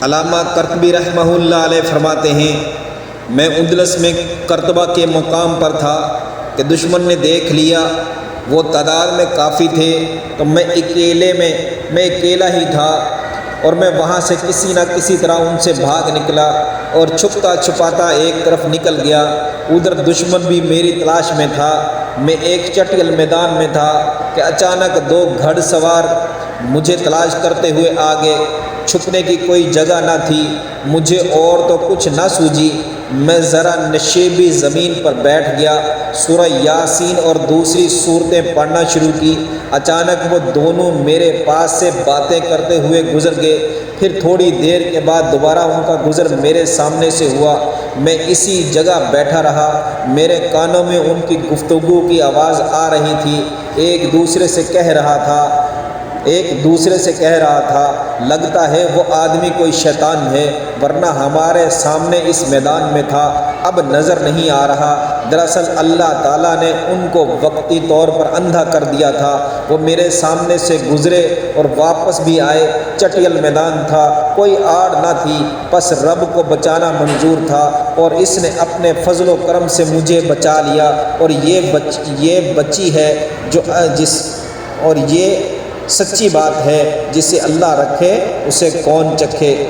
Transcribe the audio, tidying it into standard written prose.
علامہ قرطبی رحمہ اللہ علیہ فرماتے ہیں، میں اندلس میں قرطبہ کے مقام پر تھا کہ دشمن نے دیکھ لیا، وہ تعداد میں کافی تھے، تو میں اکیلا ہی تھا، اور میں وہاں سے کسی نہ کسی طرح ان سے بھاگ نکلا اور چھپتا چھپاتا ایک طرف نکل گیا۔ ادھر دشمن بھی میری تلاش میں تھا۔ میں ایک چٹیل میدان میں تھا کہ اچانک 2 گھڑ سوار مجھے تلاش کرتے ہوئے آگے۔ چھپنے کی کوئی جگہ نہ تھی، مجھے اور تو کچھ نہ سوجی۔ میں ذرا نشیبی زمین پر بیٹھ گیا، سورہ یاسین اور دوسری صورتیں پڑھنا شروع کی۔ اچانک وہ دونوں میرے پاس سے باتیں کرتے ہوئے گزر گئے، پھر تھوڑی دیر کے بعد دوبارہ ان کا گزر میرے سامنے سے ہوا۔ میں اسی جگہ بیٹھا رہا، میرے کانوں میں ان کی گفتگو کی آواز آ رہی تھی۔ ایک دوسرے سے کہہ رہا تھا، لگتا ہے وہ آدمی کوئی شیطان ہے، ورنہ ہمارے سامنے اس میدان میں تھا، اب نظر نہیں آ رہا۔ دراصل اللہ تعالیٰ نے ان کو وقتی طور پر اندھا کر دیا تھا۔ وہ میرے سامنے سے گزرے اور واپس بھی آئے۔ چٹیل میدان تھا، کوئی آڑ نہ تھی، بس رب کو بچانا منظور تھا، اور اس نے اپنے فضل و کرم سے مجھے بچا لیا، اور یہ بچی ہے اور یہ سچی بات ہے، جسے اللہ رکھے اسے کون چکھے۔